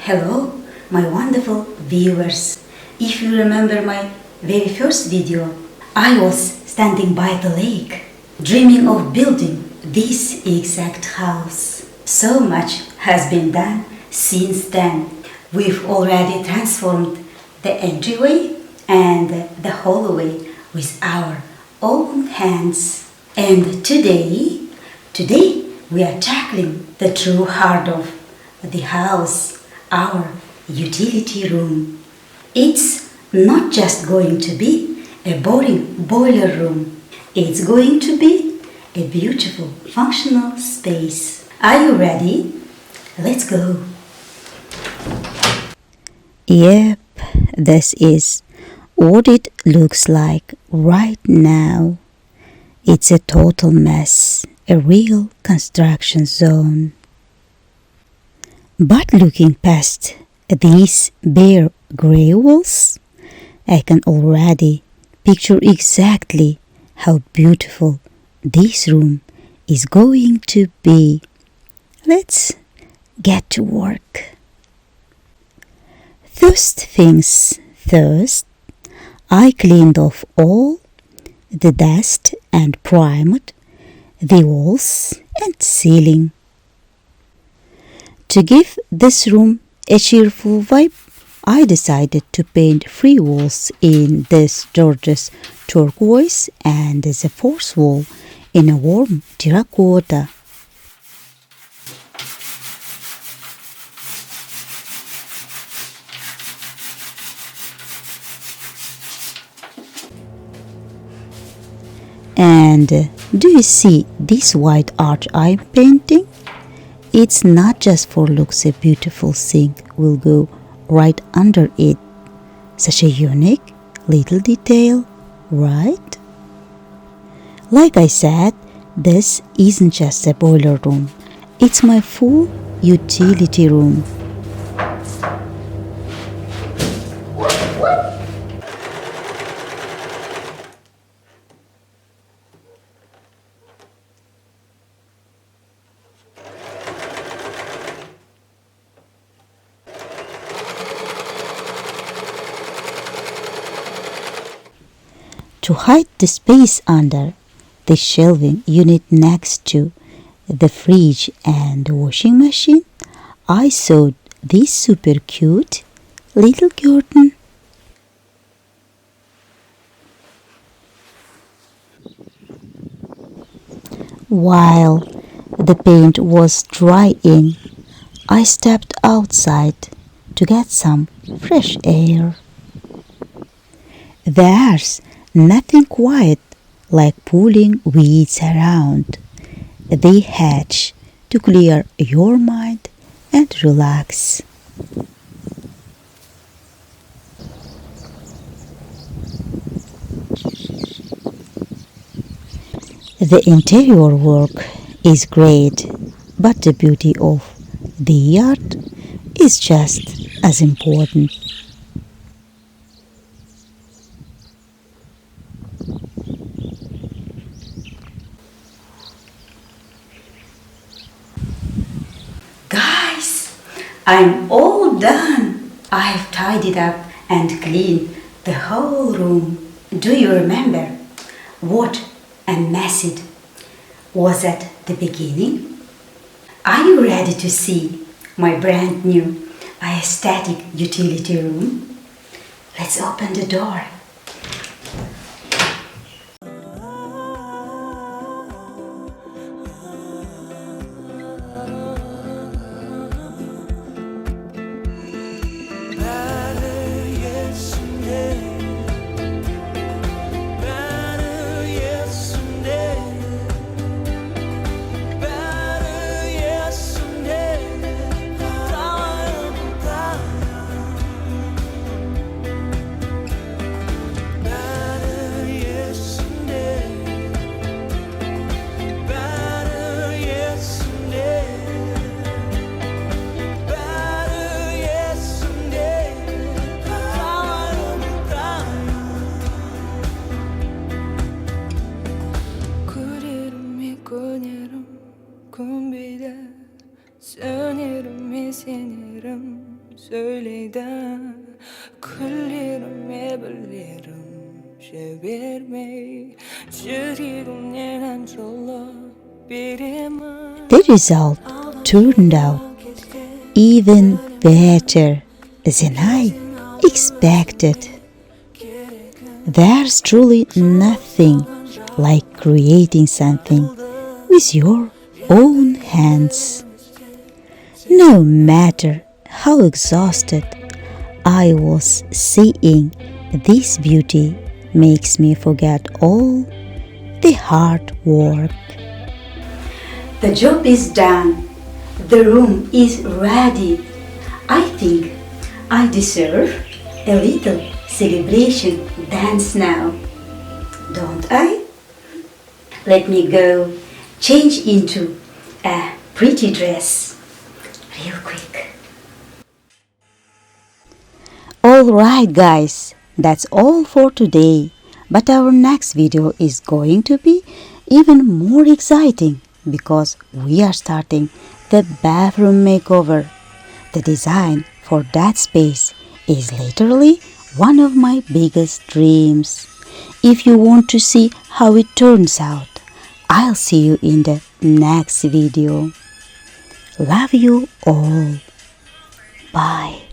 Hello, my wonderful viewers. If you remember my very first video, I was standing by the lake, dreaming of building this exact house. So much has been done since then. We've already transformed the entryway and the hallway with our own hands. And today we are tackling the true heart of the house, our utility room. It's not just going to be a boring boiler room. It's going to be a beautiful functional space. Are you ready? Let's go. Yep, this is what it looks like right now. It's a total mess, a real construction zone. But looking past these bare grey walls, I can already picture exactly how beautiful this room is going to be. Let's get to work. First things first, I cleaned off all the dust and primed the walls and ceiling. To give this room a cheerful vibe, I decided to paint 3 walls in this gorgeous turquoise and the 4th wall in a warm terracotta. And do you see this white arch I'm painting? It's not just for looks, a beautiful sink will go right under it. Such a unique little detail, right? Like I said, this isn't just a boiler room. It's my full utility room. To hide the space under the shelving unit next to the fridge and washing machine, I sewed this super cute little curtain. While the paint was drying, I stepped outside to get some fresh air. There's nothing quite like pulling weeds around the hedge to clear your mind and relax. The interior work is great, but the beauty of the yard is just as important. Guys, I'm all done. I've tidied up and cleaned the whole room. Do you remember what a mess it was at the beginning? Are you ready to see my brand new aesthetic utility room? Let's open the door. söyleden kullerum ebelerum çevirmeyi çürüyorum neren çolla birime. The result turned out even better than I expected. There's truly nothing like creating something with your own hands. No matter how exhausted I was, seeing this beauty makes me forget all the hard work. The job is done. The room is ready. I think I deserve a little celebration dance now. Don't I? Let me go change into a pretty dress real quick. Alright guys, that's all for today. But our next video is going to be even more exciting because we are starting the bathroom makeover. The design for that space is literally one of my biggest dreams. If you want to see how it turns out, I'll see you in the next video. Love you all. Bye.